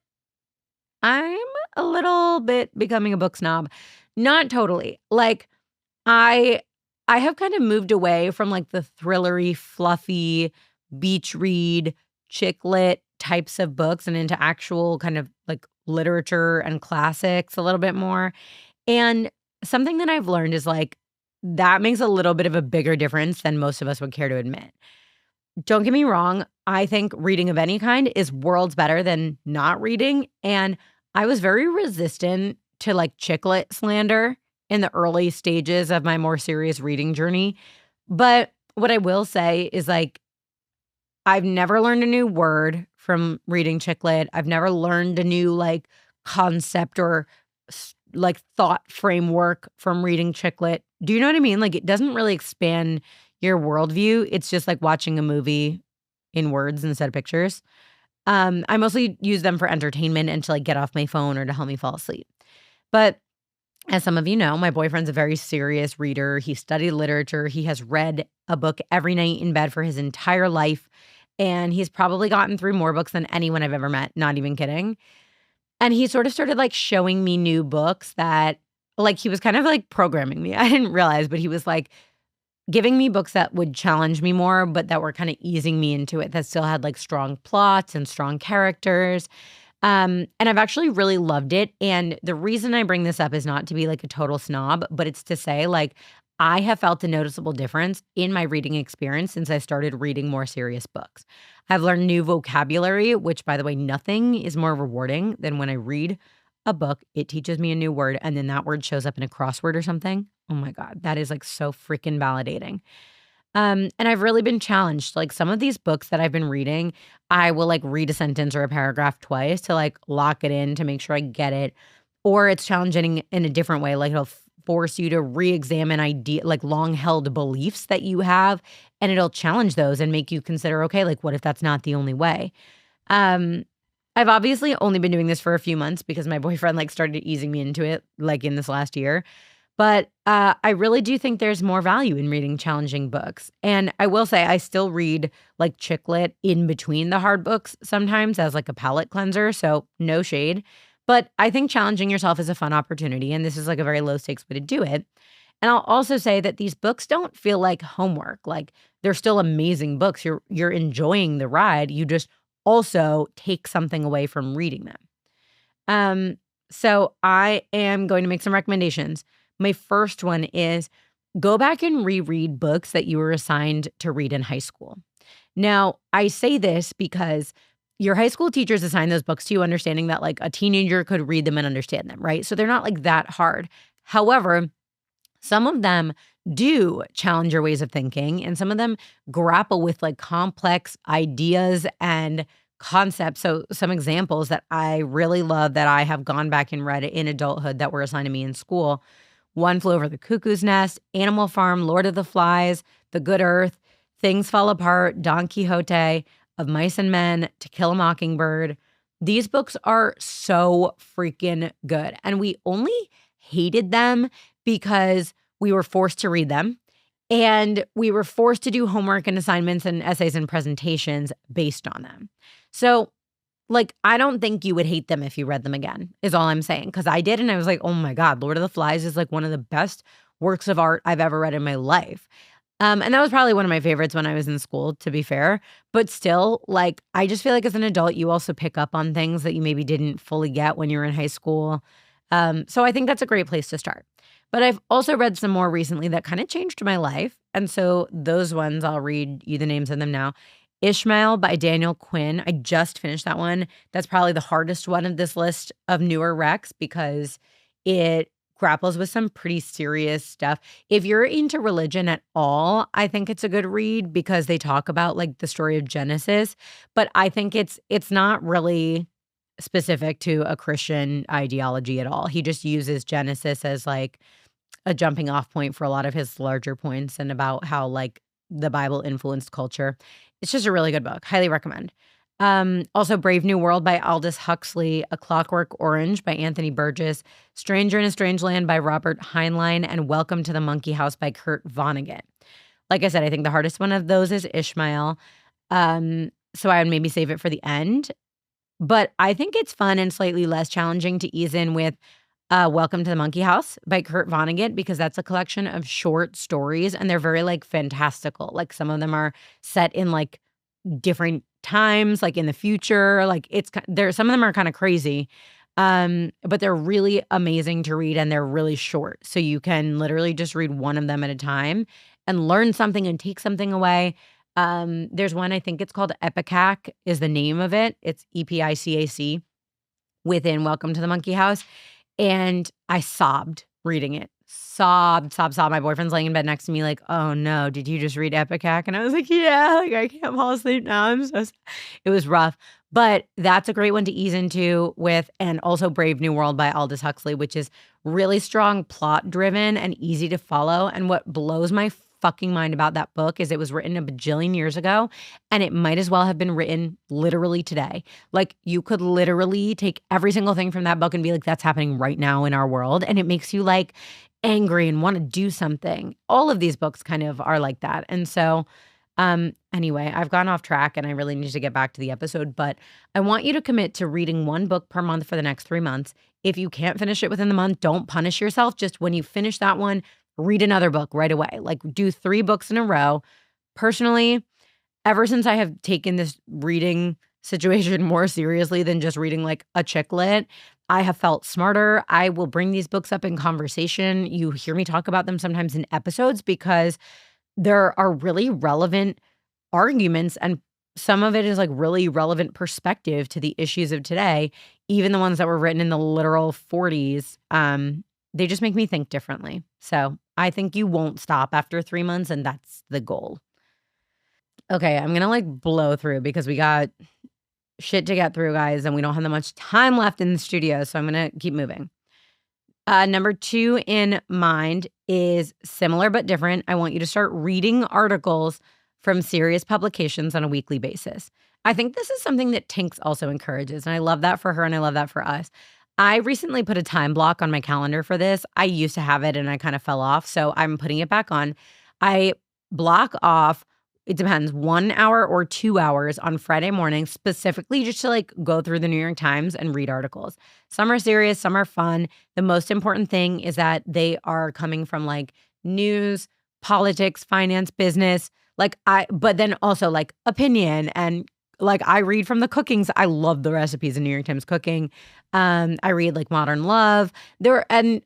Speaker 1: I'm a little bit becoming a book snob. Not totally. Like I have kind of moved away from like the thrillery, fluffy, beach read, chick lit types of books and into actual kind of like literature and classics a little bit more. And something that I've learned is like that makes a little bit of a bigger difference than most of us would care to admit. Don't get me wrong. I think reading of any kind is worlds better than not reading. And I was very resistant to like chick lit slander in the early stages of my more serious reading journey. But what I will say is like, I've never learned a new word from reading chick lit. I've never learned a new like concept or like thought framework from reading chick lit. Do you know what I mean? Like it doesn't really expand your worldview. It's just like watching a movie in words instead of pictures. I mostly use them for entertainment and to like get off my phone or to help me fall asleep. But as some of you know, my boyfriend's a very serious reader. He studied literature. He has read a book every night in bed for his entire life. And he's probably gotten through more books than anyone I've ever met. Not even kidding. And he sort of started like showing me new books that like he was kind of like programming me. I didn't realize, but he was like giving me books that would challenge me more, but that were kind of easing me into it, that still had like strong plots and strong characters. And I've actually really loved it. And the reason I bring this up is not to be like a total snob, but it's to say like I have felt a noticeable difference in my reading experience since I started reading more serious books. I've learned new vocabulary, which by the way, nothing is more rewarding than when I read a book, it teaches me a new word, and then that word shows up in a crossword or something. Oh my God, that is like so freaking validating. And I've really been challenged. Like some of these books that I've been reading, I will like read a sentence or a paragraph twice to like lock it in to make sure I get it. Or it's challenging in a different way. Like it'll force you to re-examine like long held beliefs that you have, and it'll challenge those and make you consider, okay, like what if that's not the only way? I've obviously only been doing this for a few months because my boyfriend like started easing me into it like in this last year. But I really do think there's more value in reading challenging books. And I will say I still read like chick lit in between the hard books sometimes as like a palate cleanser. So no shade. But I think challenging yourself is a fun opportunity. And this is like a very low stakes way to do it. And I'll also say that these books don't feel like homework. Like they're still amazing books. You're enjoying the ride. You just also take something away from reading them. So I am going to make some recommendations. My first one is go back and reread books that you were assigned to read in high school. Now, I say this because your high school teachers assign those books to you understanding that like a teenager could read them and understand them, right? So they're not like that hard. However, some of them do challenge your ways of thinking, and some of them grapple with like complex ideas and concepts. So, some examples that I really love that I have gone back and read in adulthood that were assigned to me in school: One Flew Over the Cuckoo's Nest, Animal Farm, Lord of the Flies, The Good Earth, Things Fall Apart, Don Quixote, Of Mice and Men, To Kill a Mockingbird. These books are so freaking good. And we only hated them because we were forced to read them. And we were forced to do homework and assignments and essays and presentations based on them. So, like, I don't think you would hate them if you read them again, is all I'm saying. Because I did, and I was like, oh my God, Lord of the Flies is like one of the best works of art I've ever read in my life. And that was probably one of my favorites when I was in school, to be fair. But still, like, I just feel like as an adult, you also pick up on things that you maybe didn't fully get when you were in high school. So I think that's a great place to start. But I've also read some more recently that kind of changed my life. And so those ones, I'll read you the names of them now. Ishmael by Daniel Quinn. I just finished that one. That's probably the hardest one of this list of newer recs because it grapples with some pretty serious stuff. If you're into religion at all, I think it's a good read because they talk about like the story of Genesis, but I think it's not really specific to a Christian ideology at all. He just uses Genesis as like a jumping off point for a lot of his larger points and about how like the Bible influenced culture. It's just a really good book. Highly recommend. Also Brave New World by Aldous Huxley, A Clockwork Orange by Anthony Burgess, Stranger in a Strange Land by Robert Heinlein, and Welcome to the Monkey House by Kurt Vonnegut. Like I said, I think the hardest one of those is Ishmael. So I would maybe save it for the end. But I think it's fun and slightly less challenging to ease in with Welcome to the Monkey House by Kurt Vonnegut because that's a collection of short stories and they're very like fantastical. Like some of them are set in like different times, like in the future. Like some of them are kind of crazy. But they're really amazing to read and they're really short. So you can literally just read one of them at a time and learn something and take something away. There's one, I think it's called Epicac is the name of it. It's EPICAC within Welcome to the Monkey House. And I sobbed reading it. Sobbed. My boyfriend's laying in bed next to me like, oh no, did you just read Epicac? And I was like, yeah, like I can't fall asleep now. It was rough. But that's a great one to ease into with, and also Brave New World by Aldous Huxley, which is really strong, plot driven, and easy to follow. And what blows my fucking mind about that book is it was written a bajillion years ago and it might as well have been written literally today. Like you could literally take every single thing from that book and be like, that's happening right now in our world. And it makes you like angry and want to do something. All of these books kind of are like that. And so anyway, I've gone off track and I really need to get back to the episode, but I want you to commit to reading one book per month for the next 3 months. If you can't finish it within the month, don't punish yourself. Just when you finish that one, read another book right away. Like do 3 books in a row. Personally, ever since I have taken this reading situation more seriously than just reading like a chick lit, I have felt smarter. I will bring these books up in conversation. You hear me talk about them sometimes in episodes because there are really relevant arguments and some of it is like really relevant perspective to the issues of today, even the ones that were written in the literal 40s. They just make me think differently. So I think you won't stop after 3 months, and that's the goal. Okay, I'm gonna like blow through because we got shit to get through, guys, and we don't have that much time left in the studio, so I'm gonna keep moving. Number 2 in mind is similar but different. I want you to start reading articles from serious publications on a weekly basis. I think this is something that Tinks also encourages, and I love that for her and I love that for us. I recently put a time block on my calendar for this. I used to have it and I kind of fell off, so I'm putting it back on. I block off, it depends, 1 hour or 2 hours on Friday morning, specifically just to like go through the New York Times and read articles. Some are serious, some are fun. The most important thing is that they are coming from like news, politics, finance, business, but then also like opinion and like I read from the cookings. I love the recipes in New York Times cooking. I read like Modern Love. And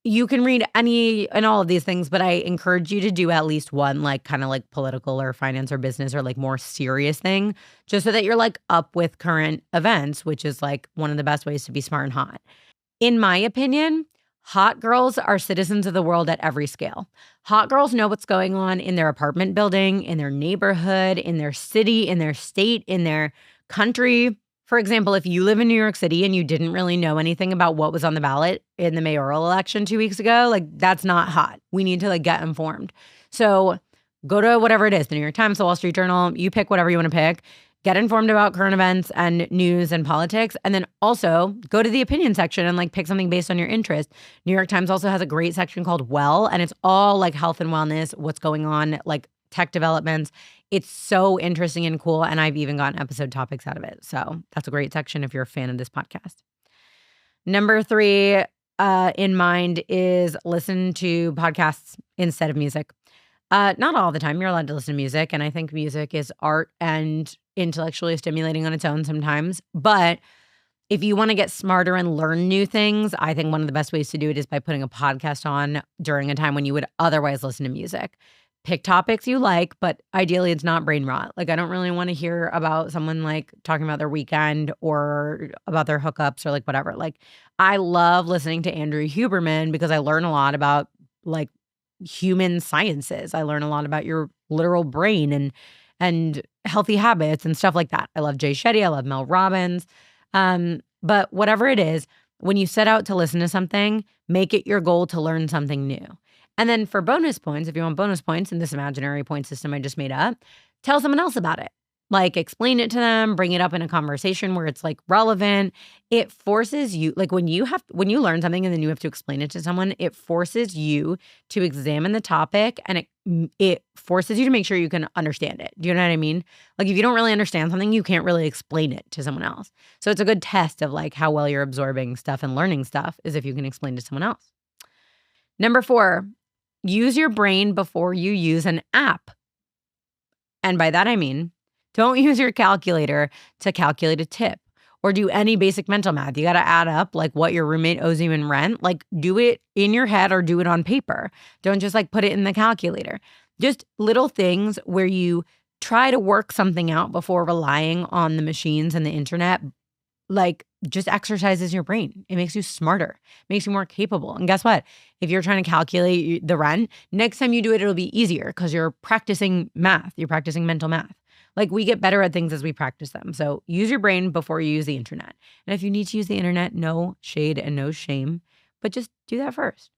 Speaker 1: You can read any and all of these things, but I encourage you to do at least one, like, kind of like political or finance or business or like more serious thing, just so that you're like up with current events, which is like one of the best ways to be smart and hot. In my opinion, hot girls are citizens of the world at every scale. Hot girls know what's going on in their apartment building, in their neighborhood, in their city, in their state, in their country. For example, if you live in New York City and you didn't really know anything about what was on the ballot in the mayoral election 2 weeks ago, like that's not hot. We need to like get informed. So go to whatever it is, the New York Times, the Wall Street Journal, you pick whatever you want to pick. Get informed about current events and news and politics. And then also go to the opinion section and like pick something based on your interest. New York Times also has a great section called Well, and it's all like health and wellness, what's going on, like tech developments. It's so interesting and cool. And I've even gotten episode topics out of it. So that's a great section if you're a fan of this podcast. Number 3 in mind is listen to podcasts instead of music. Not all the time. You're allowed to listen to music. And I think music is art and intellectually stimulating on its own sometimes. But if you want to get smarter and learn new things, I think one of the best ways to do it is by putting a podcast on during a time when you would otherwise listen to music. Pick topics you like, but ideally it's not brain rot. Like I don't really want to hear about someone like talking about their weekend or about their hookups or like whatever. Like I love listening to Andrew Huberman because I learn a lot about like human sciences. I learn a lot about your literal brain and healthy habits and stuff like that. I love Jay Shetty. I love Mel Robbins. But whatever it is, when you set out to listen to something, make it your goal to learn something new. And then for bonus points, if you want bonus points in this imaginary point system I just made up, tell someone else about it. Like explain it to them, bring it up in a conversation where it's like relevant. It forces you, like when you learn something and then you have to explain it to someone, it forces you to examine the topic and it forces you to make sure you can understand it. Do you know what I mean? Like if you don't really understand something, you can't really explain it to someone else. So it's a good test of like how well you're absorbing stuff and learning stuff is if you can explain to someone else. Number 4, use your brain before you use an app. And by that I mean, don't use your calculator to calculate a tip or do any basic mental math. You got to add up like what your roommate owes you in rent. Like do it in your head or do it on paper. Don't just like put it in the calculator. Just little things where you try to work something out before relying on the machines and the internet. Like just exercises your brain. It makes you smarter, makes you more capable. And guess what? If you're trying to calculate the rent, next time you do it, it'll be easier because you're practicing math. You're practicing mental math. Like we get better at things as we practice them. So use your brain before you use the internet. And if you need to use the internet, no shade and no shame, but just do that first.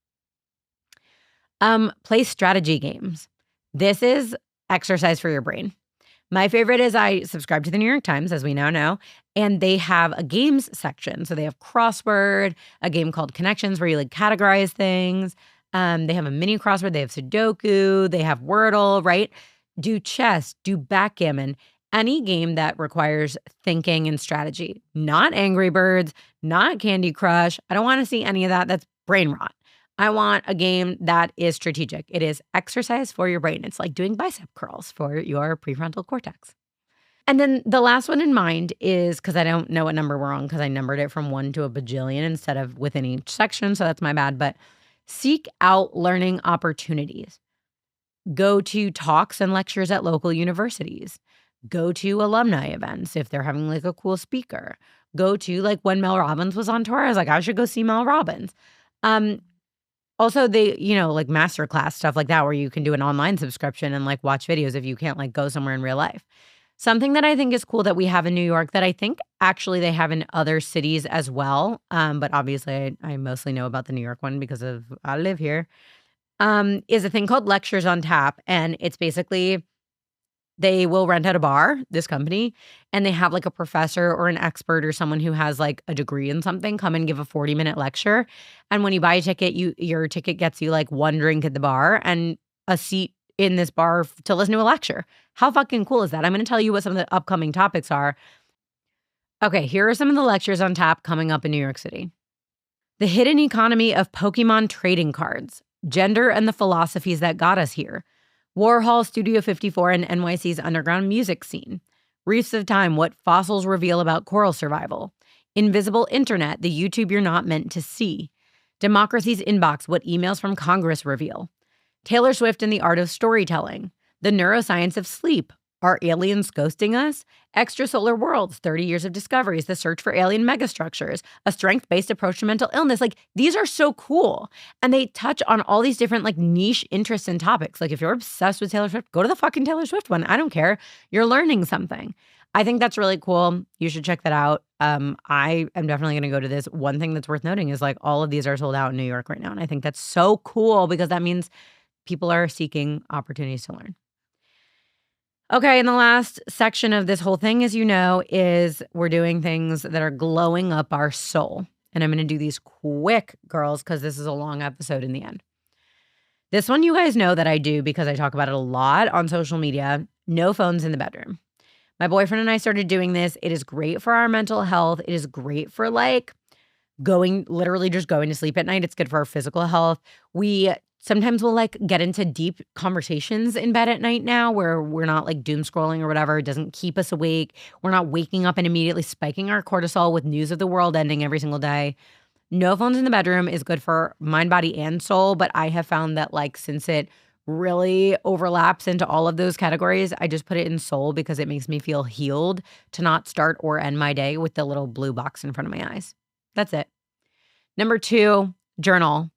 Speaker 1: Play strategy games. This is exercise for your brain. My favorite is I subscribe to the New York Times, as we now know, and they have a games section. So they have crossword, a game called Connections where you like categorize things. They have a mini crossword. They have Sudoku. They have Wordle, right? Do chess, do backgammon, any game that requires thinking and strategy. Not Angry Birds, not Candy Crush. I don't want to see any of that. That's brain rot. I want a game that is strategic. It is exercise for your brain. It's like doing bicep curls for your prefrontal cortex. And then the last one in mind is, because I don't know what number we're on because I numbered it from 1 to a bajillion instead of within each section, so that's my bad, but seek out learning opportunities. Go to talks and lectures at local universities. Go to alumni events if they're having like a cool speaker. Go to like when Mel Robbins was on tour, I was like, I should go see Mel Robbins. Also, they, like masterclass stuff like that where you can do an online subscription and like watch videos if you can't like go somewhere in real life. Something that I think is cool that we have in New York that I think actually they have in other cities as well. But obviously I mostly know about the New York one because of I live here. Is a thing called Lectures on Tap. And it's basically they will rent out a bar, this company, and they have like a professor or an expert or someone who has like a degree in something come and give a 40-minute lecture. And when you buy a ticket, your ticket gets you like one drink at the bar and a seat in this bar to listen to a lecture. How fucking cool is that? I'm going to tell you what some of the upcoming topics are. Okay, here are some of the lectures on tap coming up in New York City. The hidden economy of Pokemon trading cards, gender and the philosophies that got us here. Warhol, Studio 54, and NYC's underground music scene. Reefs of Time, what fossils reveal about coral survival. Invisible Internet, the YouTube you're not meant to see. Democracy's Inbox, What Emails from Congress Reveal. Taylor Swift and the Art of Storytelling. The Neuroscience of Sleep. Are aliens ghosting us? Extrasolar Worlds, 30 Years of Discoveries, The Search for Alien Megastructures, A Strength-Based Approach to Mental Illness. Like, these are so cool. And they touch on all these different, like, niche interests and topics. Like, if you're obsessed with Taylor Swift, go to the fucking Taylor Swift one. I don't care. You're learning something. I think that's really cool. You should check that out. I am definitely going to go to this. One thing that's worth noting is, like, all of these are sold out in New York right now. And I think that's so cool because that means people are seeking opportunities to learn. Okay, and the last section of this whole thing, as you know, is we're doing things that are glowing up our soul. And I'm going to do these quick, girls, because this is a long episode in the end. This one you guys know that I do because I talk about it a lot on social media. No phones in the bedroom. My boyfriend and I started doing this. It is great for our mental health. It is great for like literally just going to sleep at night. It's good for our physical health. We sometimes we'll like get into deep conversations in bed at night now where we're not like doom scrolling or whatever. It doesn't keep us awake. We're not waking up and immediately spiking our cortisol with news of the world ending every single day. No phones in the bedroom is good for mind, body, and soul. But I have found that like since it really overlaps into all of those categories, I just put it in soul because it makes me feel healed to not start or end my day with the little blue box in front of my eyes. That's it. Number 2, journal.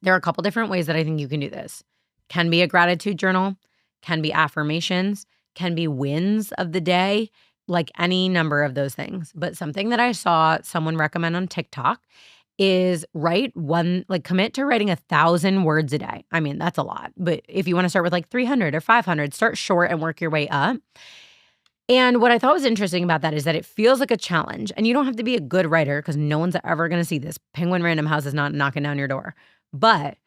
Speaker 1: There are a couple different ways that I think you can do this. Can be a gratitude journal, can be affirmations, can be wins of the day, like any number of those things. But something that I saw someone recommend on TikTok is commit to writing 1,000 words a day. I mean, that's a lot. But if you want to start with like 300 or 500, start short and work your way up. And what I thought was interesting about that is that it feels like a challenge. And you don't have to be a good writer because no one's ever going to see this. Penguin Random House is not knocking down your door. But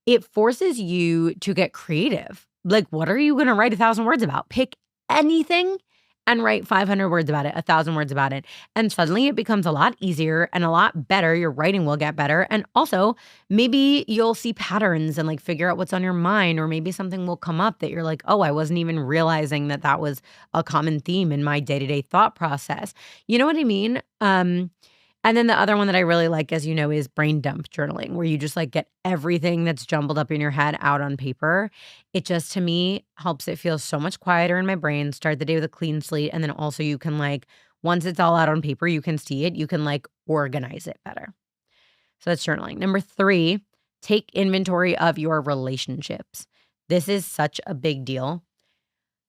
Speaker 1: it forces you to get creative. Like, what are you going to write 1,000 words about? Pick anything and write 500 words about it, 1,000 words about it. And suddenly it becomes a lot easier and a lot better. Your writing will get better. And also maybe you'll see patterns and like figure out what's on your mind, or maybe something will come up that you're like, oh, I wasn't even realizing that that was a common theme in my day-to-day thought process. You know what I mean? And then the other one that I really like, as you know, is brain dump journaling, where you just like get everything that's jumbled up in your head out on paper. It just, to me, helps it feel so much quieter in my brain, start the day with a clean slate. And then also you can like, once it's all out on paper, you can see it, you can like organize it better. So that's journaling. Number 3, take inventory of your relationships. This is such a big deal.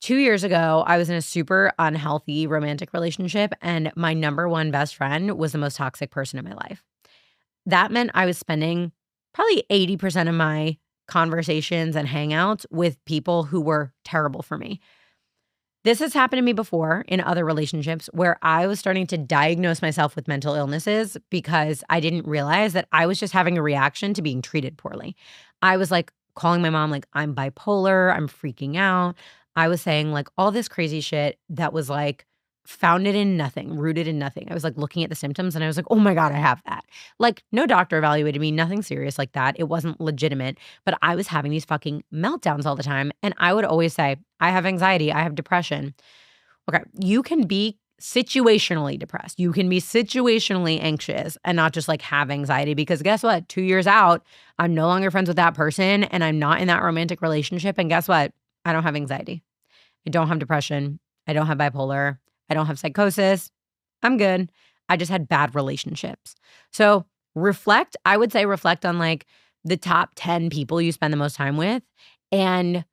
Speaker 1: 2 years ago, I was in a super unhealthy romantic relationship, and my number one best friend was the most toxic person in my life. That meant I was spending probably 80% of my conversations and hangouts with people who were terrible for me. This has happened to me before in other relationships where I was starting to diagnose myself with mental illnesses because I didn't realize that I was just having a reaction to being treated poorly. I was like calling my mom like, I'm bipolar, I'm freaking out. I was saying like all this crazy shit that was like founded in nothing, rooted in nothing. I was like looking at the symptoms and I was like, oh my God, I have that. Like no doctor evaluated me, nothing serious like that. It wasn't legitimate, but I was having these fucking meltdowns all the time. And I would always say, I have anxiety, I have depression. Okay, you can be situationally depressed. You can be situationally anxious and not just like have anxiety, because guess what? 2 years out, I'm no longer friends with that person and I'm not in that romantic relationship. And guess what? I don't have anxiety. I don't have depression. I don't have bipolar. I don't have psychosis. I'm good. I just had bad relationships. So reflect, I would say reflect on like the top 10 people you spend the most time with and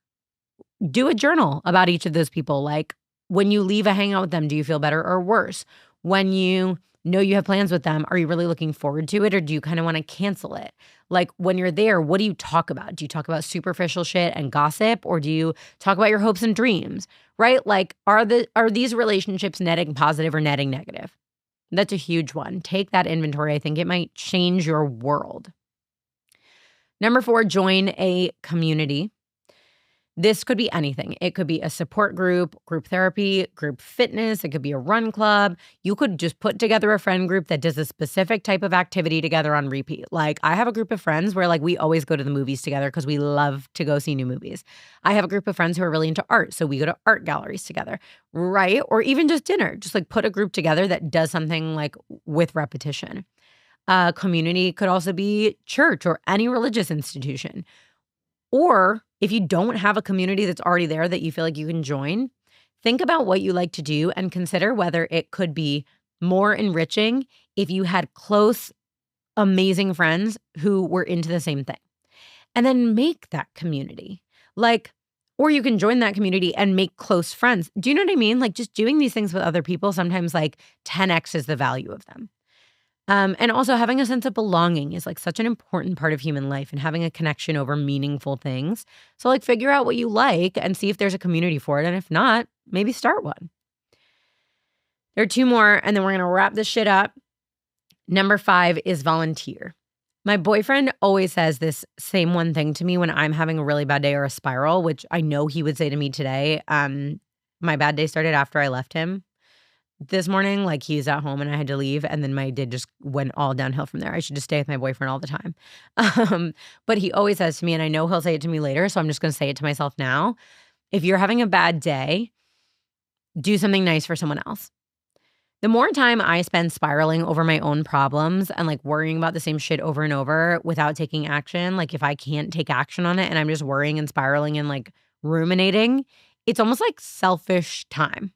Speaker 1: do a journal about each of those people. Like when you leave a hangout with them, do you feel better or worse? When you know you have plans with them, are you really looking forward to it, or do you kind of want to cancel it? Like when you're there, what do you talk about? Do you talk about superficial shit and gossip, or do you talk about your hopes and dreams, right? Like are these relationships netting positive or netting negative? That's a huge one. Take that inventory. I think it might change your world. Number 4, join a community. This could be anything. It could be a support group, group therapy, group fitness. It could be a run club. You could just put together a friend group that does a specific type of activity together on repeat. Like I have a group of friends where like we always go to the movies together because we love to go see new movies. I have a group of friends who are really into art, so we go to art galleries together, right? Or even just dinner. Just like put a group together that does something like with repetition. Community could also be church or any religious institution. Or if you don't have a community that's already there that you feel like you can join, think about what you like to do and consider whether it could be more enriching if you had close, amazing friends who were into the same thing. And then make that community. Like, or you can join that community and make close friends. Do you know what I mean? Like just doing these things with other people sometimes like 10x is the value of them. And also having a sense of belonging is like such an important part of human life and having a connection over meaningful things. So like figure out what you like and see if there's a community for it. And if not, maybe start one. There are two more, and then we're going to wrap this shit up. Number 5 is volunteer. My boyfriend always says this same one thing to me when I'm having a really bad day or a spiral, which I know he would say to me today. My bad day started after I left him this morning. Like he's at home and I had to leave, and then my day just went all downhill from there. I should just stay with my boyfriend all the time. But he always says to me, and I know he'll say it to me later, so I'm just going to say it to myself now. If you're having a bad day, do something nice for someone else. The more time I spend spiraling over my own problems and like worrying about the same shit over and over without taking action, like if I can't take action on it and I'm just worrying and spiraling and like ruminating, it's almost like selfish time.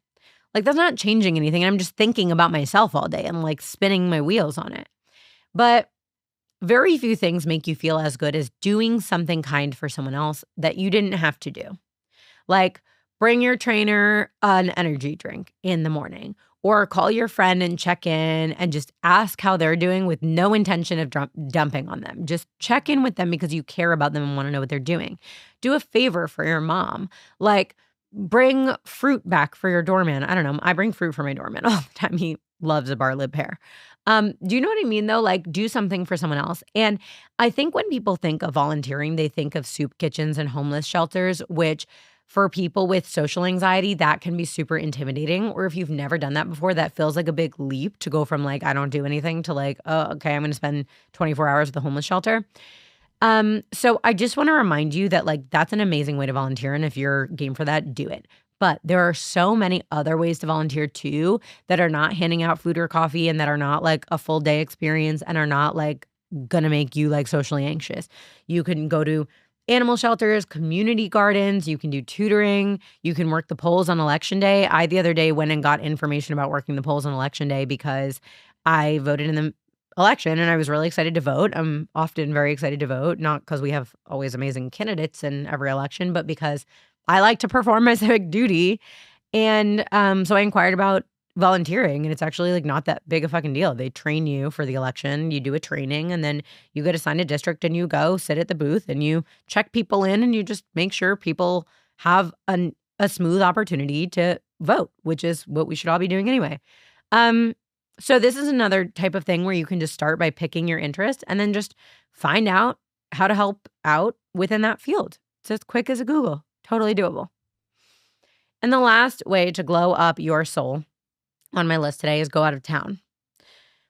Speaker 1: Like that's not changing anything. I'm just thinking about myself all day and like spinning my wheels on it. But very few things make you feel as good as doing something kind for someone else that you didn't have to do. Like bring your trainer an energy drink in the morning, or call your friend and check in and just ask how they're doing with no intention of dumping on them. Just check in with them because you care about them and want to know what they're doing. Do a favor for your mom. Like bring fruit back for your doorman. I don't know. I bring fruit for my doorman all the time. He loves a barlib pear. Do you know what I mean though? Like do something for someone else. And I think when people think of volunteering, they think of soup kitchens and homeless shelters, which for people with social anxiety, that can be super intimidating. Or if you've never done that before, that feels like a big leap to go from like, I don't do anything to like, oh, okay, I'm going to spend 24 hours at the homeless shelter. So I just want to remind you that like, that's an amazing way to volunteer. And if you're game for that, do it. But there are so many other ways to volunteer too that are not handing out food or coffee and that are not like a full day experience and are not like gonna make you like socially anxious. You can go to animal shelters, community gardens, you can do tutoring, you can work the polls on election day. I, the other day, went and got information about working the polls on election day because I voted in the election and I was really excited to vote. I'm often very excited to vote, not because we have always amazing candidates in every election, but because I like to perform my civic duty. And so I inquired about volunteering, and it's actually like not that big a fucking deal. They train you for the election, you do a training, and then you get assigned a district and you go sit at the booth and you check people in and you just make sure people have a smooth opportunity to vote, which is what we should all be doing anyway. So this is another type of thing where you can just start by picking your interest and then just find out how to help out within that field. It's as quick as a Google. Totally doable. And the last way to glow up your soul on my list today is go out of town.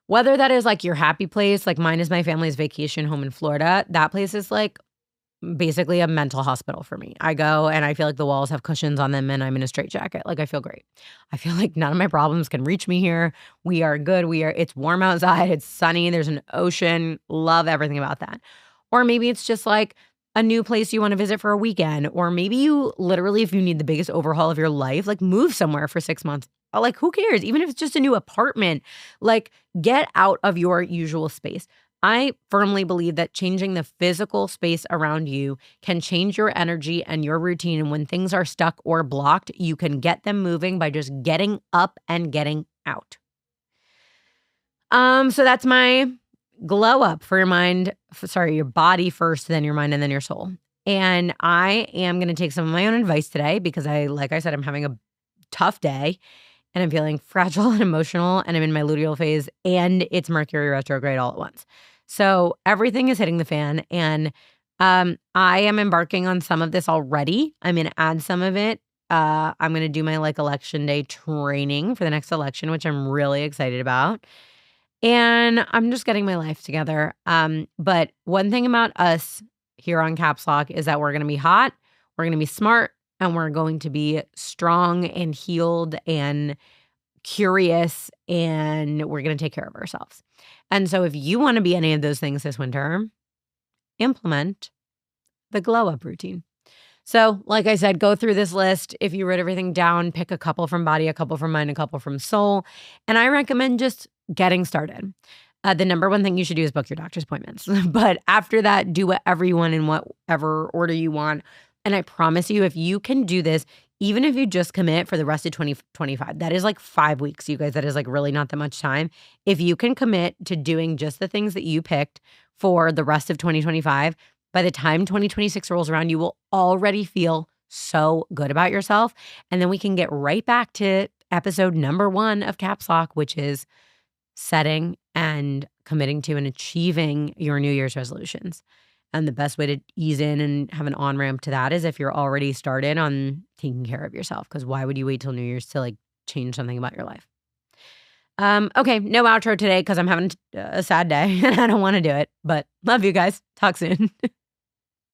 Speaker 1: Whether that is like your happy place, like mine is my family's vacation home in Florida. That place is like basically a mental hospital for me. I go and I feel like the walls have cushions on them and I'm in a straitjacket. Like I feel great. I feel like none of my problems can reach me here. We are good. It's warm outside. It's sunny. There's an ocean. Love everything about that. Or maybe it's just like a new place you want to visit for a weekend. Or maybe you literally, if you need the biggest overhaul of your life, like move somewhere for 6 months. Like who cares? Even if it's just a new apartment, like get out of your usual space. I firmly believe that changing the physical space around you can change your energy and your routine. And when things are stuck or blocked, you can get them moving by just getting up and getting out. So that's my glow up for your body first, then your mind, and then your soul. And I am going to take some of my own advice today because like I said, I'm having a tough day. And I'm feeling fragile and emotional, and I'm in my luteal phase, and it's Mercury retrograde all at once. So everything is hitting the fan, and I am embarking on some of this already. I'm going to add some of it. I'm going to do my like election day training for the next election, which I'm really excited about. And I'm just getting my life together. But one thing about us here on Caps Lock is that we're going to be hot, we're going to be smart, and we're going to be strong and healed and curious, and we're going to take care of ourselves. And so if you want to be any of those things this winter, implement the glow up routine. So, like I said, go through this list. If you wrote everything down, pick a couple from body, a couple from mind, a couple from soul. And I recommend just getting started. The number one thing you should do is book your doctor's appointments. But after that, do whatever you want in whatever order you want. And I promise you, if you can do this, even if you just commit for the rest of 2025, that is like 5 weeks, you guys. That is like really not that much time. If you can commit to doing just the things that you picked for the rest of 2025, by the time 2026 rolls around, you will already feel so good about yourself. And then we can get right back to episode number 1 of Caps Lock, which is setting and committing to and achieving your New Year's resolutions. And the best way to ease in and have an on-ramp to that is if you're already started on taking care of yourself. Because why would you wait till New Year's to like change something about your life? Okay, no outro today because I'm having a sad day and I don't want to do it. But love you guys. Talk soon.